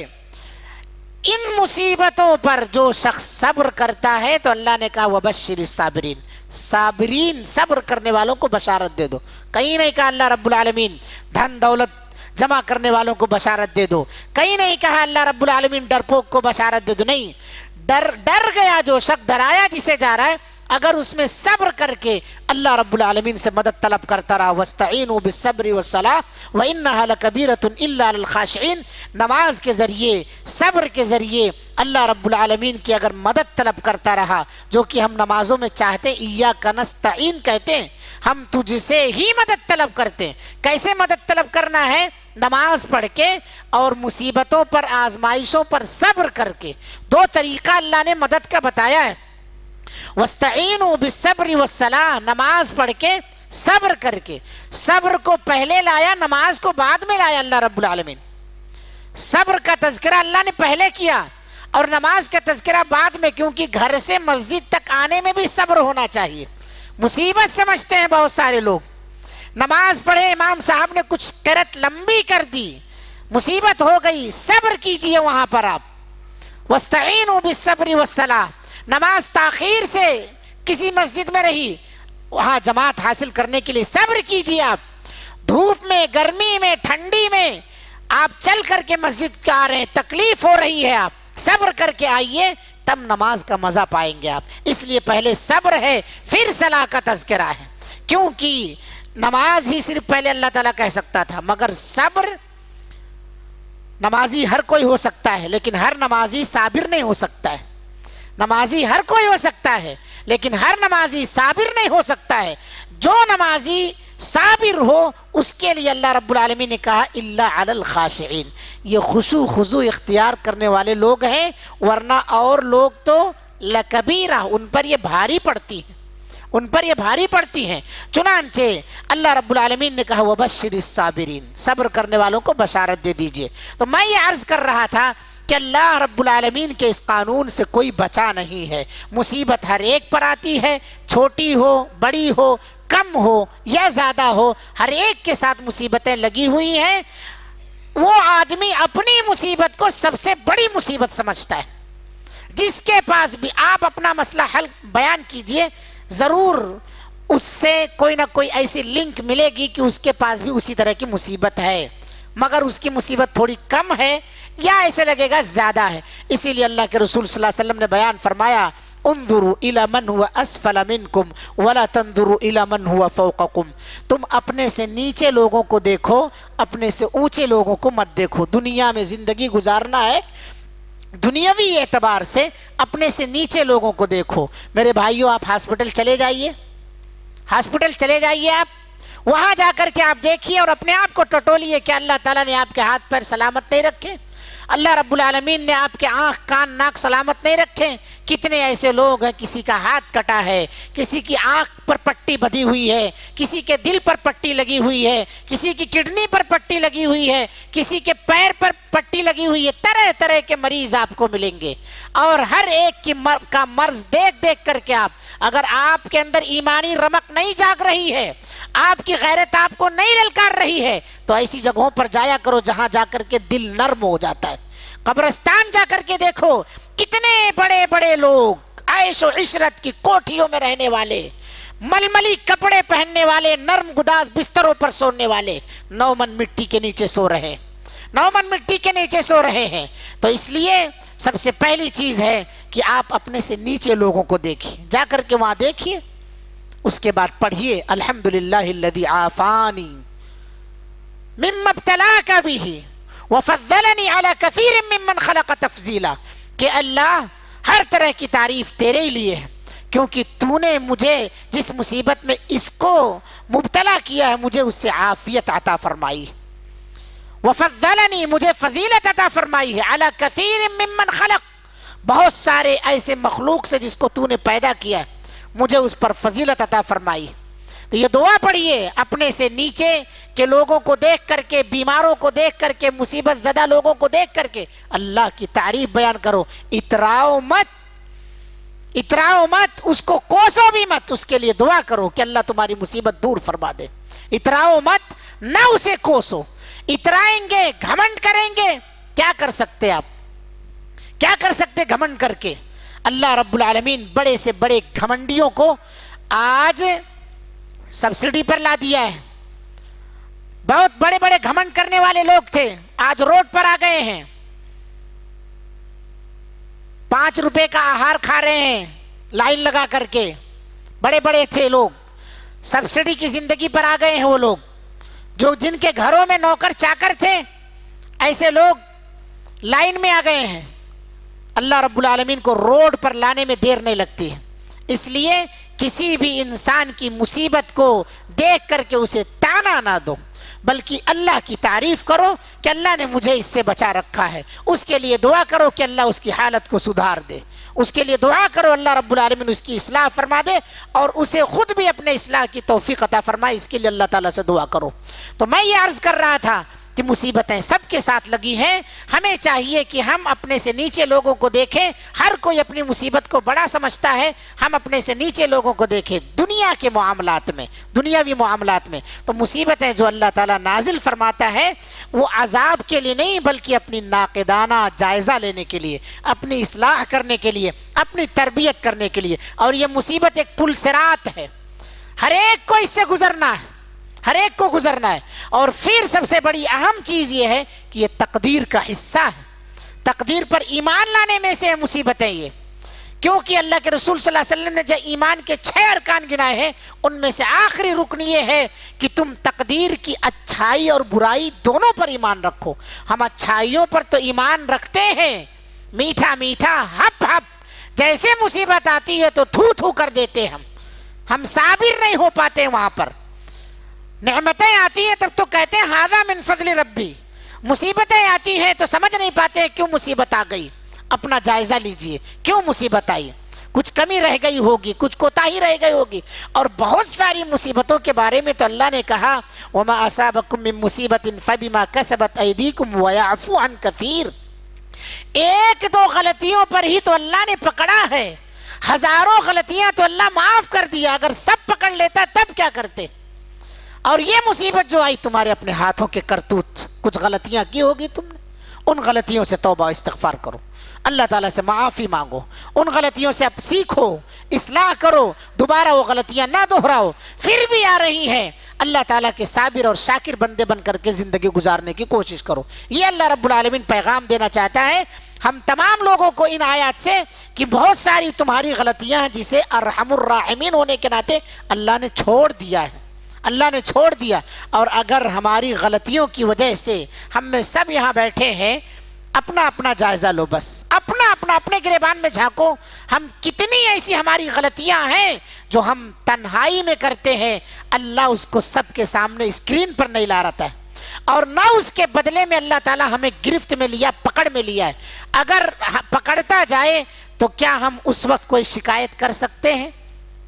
ان مصیبتوں پر جو شخص صبر کرتا ہے تو اللہ نے کہا وبشر الصابرین، صابرین صبر کرنے والوں کو بشارت دے دو. کہیں نہیں کہا اللہ رب العالمین دھن دولت جمع کرنے والوں کو بشارت دے دو، کہیں نہیں کہا اللہ رب العالمین ڈرپوک کو بشارت دے دو. نہیں، ڈر گیا جو شخص، ڈرایا جسے جا رہا ہے، اگر اس میں صبر کر کے اللہ رب العالمین سے مدد طلب کرتا رہا. وَاسْتَعِينُوا بِالصَّبْرِ وَالصَّلَاةِ وَإِنَّهَا لَكَبِيرَةٌ إِلَّا عَلَى الْخَاشِعِينَ. نماز کے ذریعے، صبر کے ذریعے اللہ رب العالمین کی اگر مدد طلب کرتا رہا، جو کہ ہم نمازوں میں چاہتے ایاک نستعین کہتے ہیں، ہم تجھ سے ہی مدد طلب کرتے ہیں۔ کیسے مدد طلب کرنا ہے؟ نماز پڑھ کے اور مصیبتوں پر آزمائشوں پر صبر کر کے۔ دو طریقہ اللہ نے مدد کا بتایا ہے، وَاسْتَعِينُوا بِالصَّبْرِ وَالصَّلَاةِ، نماز پڑھ کے صبر کر کے۔ صبر کو پہلے لایا، نماز کو بعد میں لایا اللہ رب العالمین۔ صبر کا تذکرہ اللہ نے پہلے کیا اور نماز کا تذکرہ بعد میں، کیونکہ گھر سے مسجد تک آنے میں بھی صبر ہونا چاہیے۔ مصیبت سمجھتے ہیں بہت سارے لوگ، نماز پڑھے امام صاحب نے کچھ قرات لمبی کر دی، مصیبت ہو گئی، صبر کیجئے وہاں پر آپ۔ وَاسْتَعِينُوا بِالصَّبْرِ وَالصَّلَاةِ، نماز تاخیر سے کسی مسجد میں رہی، وہاں جماعت حاصل کرنے کے لیے صبر کیجئے آپ۔ دھوپ میں، گرمی میں، ٹھنڈی میں آپ چل کر کے مسجد کے آ رہے ہیں، تکلیف ہو رہی ہے، آپ صبر کر کے آئیے، تب نماز کا مزہ پائیں گے آپ۔ اس لیے پہلے صبر ہے، پھر صلاح کا تذکرہ ہے، کیونکہ نماز ہی صرف پہلے اللہ تعالیٰ کہہ سکتا تھا، مگر صبر نمازی ہر کوئی ہو سکتا ہے لیکن ہر نمازی صابر نہیں ہو سکتا ہے۔ نمازی ہر کوئی ہو سکتا ہے لیکن ہر نمازی صابر نہیں ہو سکتا ہے۔ جو نمازی صابر ہو اس کے لیے اللہ رب العالمین نے کہا الا علی الخاشعین، یہ خشوع خضوع اختیار کرنے والے لوگ ہیں، ورنہ اور لوگ تو لکبیرہ، ان پر یہ بھاری پڑتی ہیں، ان پر یہ بھاری پڑتی ہیں۔ چنانچہ اللہ رب العالمین نے کہا وبشر الصابرین، صبر کرنے والوں کو بشارت دے دیجئے۔ تو میں یہ عرض کر رہا تھا کہ اللہ رب العالمین کے اس قانون سے کوئی بچا نہیں ہے۔ مصیبت ہر ایک پر آتی ہے، چھوٹی ہو، بڑی ہو، کم ہو یا زیادہ ہو، ہر ایک کے ساتھ مصیبتیں لگی ہوئی ہیں۔ وہ آدمی اپنی مصیبت کو سب سے بڑی مصیبت سمجھتا ہے۔ جس کے پاس بھی آپ اپنا مسئلہ حل بیان کیجئے، ضرور اس سے کوئی نہ کوئی ایسی لنک ملے گی کہ اس کے پاس بھی اسی طرح کی مصیبت ہے، مگر اس کی مصیبت تھوڑی کم ہے یا ایسے لگے گا زیادہ ہے۔ اسی لیے اللہ کے رسول صلی اللہ علیہ وسلم نے بیان فرمایا انظروا الی من هو اسفل منکم ولا تنظروا الی من هو فوقکم، تم اپنے سے نیچے لوگوں کو دیکھو، اپنے سے اونچے لوگوں کو مت دیکھو۔ دنیا میں زندگی گزارنا ہے، دنیاوی اعتبار سے اپنے سے نیچے لوگوں کو دیکھو۔ میرے بھائیوں، آپ ہاسپٹل چلے جائیے، ہاسپٹل چلے جائیے، آپ وہاں جا کر کے آپ دیکھیے اور اپنے آپ کو ٹٹولیے کہ اللہ تعالیٰ نے آپ کے ہاتھ پیر سلامت نہیں رکھے، اللہ رب العالمین نے آپ کے آنکھ کان ناک سلامت نہیں رکھے۔ کتنے ایسے لوگ ہیں، کسی کا ہاتھ کٹا ہے، کسی کی آنکھ پر پٹی بدھی ہوئی ہے، کسی کے دل پر پٹی لگی ہوئی ہے، کسی کی کڈنی پر پٹی لگی ہوئی ہے، کسی کے پیر پر پٹی لگی ہوئی ہے، طرح طرح کے مریض آپ کو ملیں گے۔ اور ہر ایک کا مرض دیکھ دیکھ کر کے اگر آپ کے اندر ایمانی رمق نہیں جاگ رہی ہے، آپ کی غیرت آپ کو نہیں للکار رہی ہے، تو ایسی جگہوں پر جایا کرو جہاں جا کر کے دل نرم ہو جاتا ہے۔ قبرستان جا کر کے دیکھو، کتنے بڑے بڑے لوگ عیش و عشرت کی کوٹھیوں میں رہنے والے، ململی کپڑے پہننے والے، نرم گداز بستروں پر سونے والے، 9 من مٹی کے نیچے سو رہے، 9 من مٹی کے نیچے سو رہے ہیں۔ تو اس لیے سب سے پہلی چیز ہے کہ آپ اپنے سے نیچے لوگوں کو دیکھیے، جا کر کے وہاں دیکھیے، اس کے بعد پڑھیے الحمدللہ الذی عافانی مما ابتلاک بہ وفضلنی علی کثیر ممن خلق تفضیلا، کہ اللہ ہر طرح کی تعریف تیرے ہی لیے ہے، کیونکہ تو نے مجھے جس مصیبت میں اس کو مبتلا کیا ہے مجھے اس سے عافیت عطا فرمائی، وفضلنی مجھے فضیلت عطا فرمائی ہے، علی کثیر ممن خلق بہت سارے ایسے مخلوق سے جس کو تو نے پیدا کیا مجھے اس پر فضیلت عطا فرمائی۔ تو یہ دعا پڑھیے اپنے سے نیچے کے لوگوں کو دیکھ کر کے، بیماروں کو دیکھ کر کے، مصیبت زدہ لوگوں کو دیکھ کر کے اللہ کی تعریف بیان کرو، اتراؤ مت، اس کو کوسو بھی مت، اس کے لیے دعا کرو کہ اللہ تمہاری مصیبت دور فرما دے۔ اتراؤ مت، نہ اسے کوسو۔ اترائیں گے، گھمنڈ کریں گے، کیا کر سکتے آپ؟ کیا کر سکتے گھمنڈ کر کے؟ اللہ رب العالمین بڑے سے بڑے گھمنڈیوں کو آج سبسڈی پر لا دیا ہے۔ بہت بڑے بڑے گھمنڈ کرنے والے لوگ تھے، آج روڈ پر آ گئے ہیں، 5 روپے کا آہار کھا رہے ہیں لائن لگا کر کے۔ بڑے بڑے تھے لوگ، سبسڈی کی زندگی پر آ گئے ہیں وہ لوگ، جو جن کے گھروں میں نوکر چاکر تھے، ایسے لوگ لائن میں آ گئے ہیں۔ اللہ رب العالمین کو روڈ پر لانے میں دیر نہیں لگتی ہے، اس لیے کسی بھی انسان کی مصیبت کو دیکھ کر کے اسے تانا نہ دو، بلکہ اللہ کی تعریف کرو کہ اللہ نے مجھے اس سے بچا رکھا ہے، اس کے لیے دعا کرو کہ اللہ اس کی حالت کو سدھار دے، اس کے لیے دعا کرو اللہ رب العالمین اس کی اصلاح فرما دے اور اسے خود بھی اپنے اصلاح کی توفیق عطا فرمائے، اس کے لیے اللہ تعالیٰ سے دعا کرو۔ تو میں یہ عرض کر رہا تھا کہ مصیبتیں سب کے ساتھ لگی ہیں، ہمیں چاہیے کہ ہم اپنے سے نیچے لوگوں کو دیکھیں، ہر کوئی اپنی مصیبت کو بڑا سمجھتا ہے، ہم اپنے سے نیچے لوگوں کو دیکھیں دنیا کے معاملات میں، دنیاوی معاملات میں۔ تو مصیبتیں جو اللہ تعالیٰ نازل فرماتا ہے وہ عذاب کے لیے نہیں بلکہ اپنی ناقدانہ جائزہ لینے کے لیے، اپنی اصلاح کرنے کے لیے، اپنی تربیت کرنے کے لیے۔ اور یہ مصیبت ایک پل صراط ہے، ہر ایک کو اس سے گزرنا ہے، ہر ایک کو گزرنا ہے۔ اور پھر سب سے بڑی اہم چیز یہ ہے کہ یہ تقدیر کا حصہ ہے، تقدیر پر ایمان لانے میں سے مصیبتیں یہ، کیونکہ اللہ کے رسول صلی اللہ علیہ وسلم نے جو ایمان کے 6 ارکان گنائے ہیں ان میں سے آخری رکن یہ ہے کہ تم تقدیر کی اچھائی اور برائی دونوں پر ایمان رکھو۔ ہم اچھائیوں پر تو ایمان رکھتے ہیں، میٹھا میٹھا ہپ ہپ، جیسے مصیبت آتی ہے تو تھو تھو کر دیتے، ہم صابر نہیں ہو پاتے وہاں پر۔ نعمتیں آتی ہیں تب تو کہتے ہیں ھذا من فضل ربی، مصیبتیں آتی ہیں تو سمجھ نہیں پاتے کیوں مصیبت آ گئی۔ اپنا جائزہ لیجئے، کیوں مصیبت آئی؟ کچھ کمی رہ گئی ہوگی، کچھ کوتاہی رہ گئی ہوگی۔ اور بہت ساری مصیبتوں کے بارے میں تو اللہ نے کہا وما اصابکم من مصیبت فبما کسبت ایدیکم ویعفو عن کثیر، ایک دو غلطیوں پر ہی تو اللہ نے پکڑا ہے، ہزاروں غلطیاں تو اللہ معاف کر دیا، اگر سب پکڑ لیتا تب کیا کرتے؟ اور یہ مصیبت جو آئی تمہارے اپنے ہاتھوں کے کرتوت، کچھ غلطیاں کی ہوگی تم نے، ان غلطیوں سے توبہ استغفار کرو، اللہ تعالیٰ سے معافی مانگو، ان غلطیوں سے اب سیکھو، اصلاح کرو، دوبارہ وہ غلطیاں نہ دہراؤ۔ پھر بھی آ رہی ہیں، اللہ تعالیٰ کے صابر اور شاکر بندے بن کر کے زندگی گزارنے کی کوشش کرو۔ یہ اللہ رب العالمین پیغام دینا چاہتا ہے ہم تمام لوگوں کو ان آیات سے کہ بہت ساری تمہاری غلطیاں ہیں جسے ارحم الراحمین ہونے کے ناطے اللہ نے چھوڑ دیا ہے، اللہ نے چھوڑ دیا۔ اور اگر ہماری غلطیوں کی وجہ سے ہم میں سب یہاں بیٹھے ہیں، اپنا اپنا جائزہ لو، بس اپنا اپنا اپنے گریبان میں جھانکو، ہم کتنی ایسی ہماری غلطیاں ہیں جو ہم تنہائی میں کرتے ہیں، اللہ اس کو سب کے سامنے اسکرین پر نہیں لا رہتا ہے، اور نہ اس کے بدلے میں اللہ تعالیٰ ہمیں گرفت میں لیا، پکڑ میں لیا ہے۔ اگر پکڑتا جائے تو کیا ہم اس وقت کوئی شکایت کر سکتے ہیں؟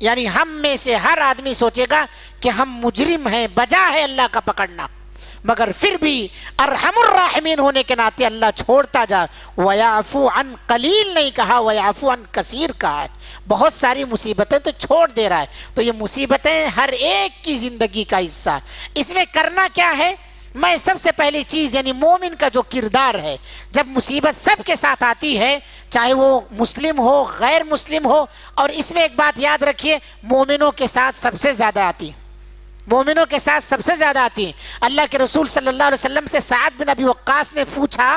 یعنی ہم میں سے ہر آدمی سوچے گا کہ ہم مجرم ہیں، بجا ہے اللہ کا پکڑنا، مگر پھر بھی ارحم الراحمین ہونے کے ناطے اللہ چھوڑتا جا۔ وَيَعْفُو عَنْ قلیل نہیں کہا، وَيَعْفُو عَنْ کثیر کہا ہے، بہت ساری مصیبتیں تو چھوڑ دے رہا ہے۔ تو یہ مصیبتیں ہر ایک کی زندگی کا حصہ، اس میں کرنا کیا ہے؟ میں سب سے پہلی چیز یعنی مومن کا جو کردار ہے، جب مصیبت سب کے ساتھ آتی ہے، چاہے وہ مسلم ہو غیر مسلم ہو، اور اس میں ایک بات یاد رکھیے، مومنوں کے ساتھ سب سے زیادہ آتی ہے، مومنوں کے ساتھ سب سے زیادہ آتی ہیں۔ اللہ کے رسول صلی اللہ علیہ وسلم سے سعد بن ابی وقاص نے پوچھا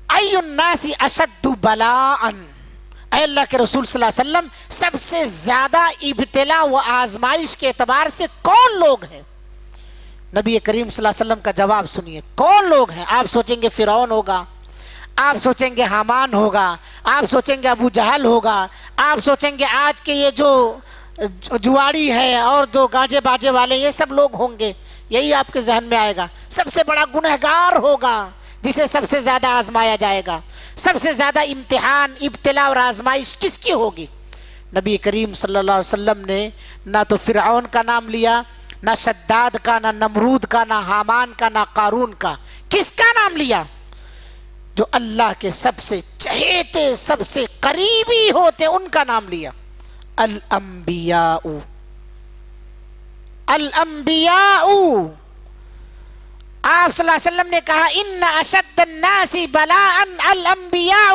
ای الناس اشد بلاء، اے اللہ کے رسول صلی اللہ علیہ وسلم سب سے زیادہ ابتلا و آزمائش کے اعتبار سے کون لوگ ہیں؟ نبی کریم صلی اللہ علیہ وسلم کا جواب سنیے، کون لوگ ہیں؟ آپ سوچیں گے فرعون ہوگا، آپ سوچیں گے حامان ہوگا، آپ سوچیں گے ابو جہل ہوگا، آپ سوچیں گے آج کے یہ جو جواڑی ہے اور جو گاجے باجے والے یہ سب لوگ ہوں گے، یہی آپ کے ذہن میں آئے گا۔ سب سے بڑا گنہگار ہوگا جسے سب سے زیادہ آزمایا جائے گا، سب سے زیادہ امتحان ابتلا اور آزمائش کس کی ہوگی؟ نبی کریم صلی اللہ علیہ وسلم نے نہ تو فرعون کا نام لیا، نہ شداد کا، نہ نمرود کا، نہ حامان کا، نہ قارون کا، کس کا نام لیا؟ جو اللہ کے سب سے چہیتے سب سے قریبی ہوتے ان کا نام لیا، الانبیاء، الانبیاء۔ آپ صلی اللہ علیہ وسلم نے کہا ان اشد الناس بلاء الانبیاء،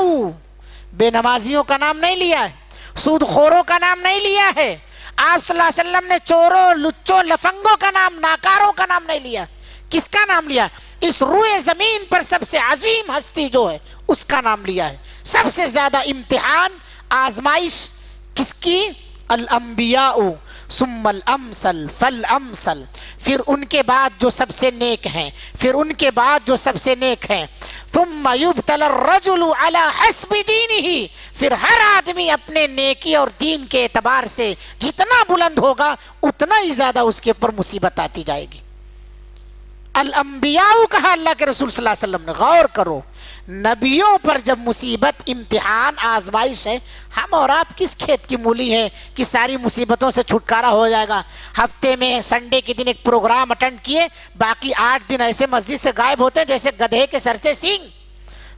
بے نمازیوں کا نام نہیں لیا ہے، سود خوروں کا نام نہیں لیا ہے، آپ صلی اللہ علیہ وسلم نے چوروں لچوں لفنگوں کا نام، ناکاروں کا نام نہیں لیا، کس کا نام لیا؟ اس روئے زمین پر سب سے عظیم ہستی جو ہے اس کا نام لیا ہے۔ سب سے زیادہ امتحان آزمائش کس کی؟ الانبیاء ثم الامثل فالامثل، پھر ان کے بعد جو سب سے نیک ہیں، پھر ان کے بعد جو سب سے نیک ہیں، ثم يبتلى الرجل على حسب دینہ، پھر ہر آدمی اپنے نیکی اور دین کے اعتبار سے جتنا بلند ہوگا اتنا ہی زیادہ اس کے اوپر مصیبت آتی جائے گی۔ الانبیاء کہا اللہ کے رسول صلی اللہ علیہ وسلم نے، غور کرو، نبیوں پر جب مصیبت، امتحان، آزمائش ہے، ہم اور آپ کس کھیت کی مولی ہیں کہ ساری مصیبتوں سے چھٹکارا ہو جائے گا؟ ہفتے میں سنڈے کے دن ایک پروگرام اٹینڈ کیے، باقی 8 دن ایسے مسجد سے غائب ہوتے ہیں جیسے گدھے کے سر سے سینگ،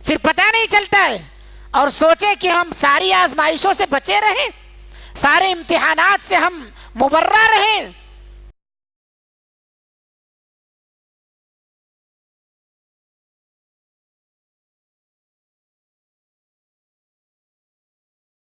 پھر پتہ نہیں چلتا ہے، اور سوچے کہ ہم ساری آزمائشوں سے بچے رہیں، سارے امتحانات سے ہم مبرہ رہیں،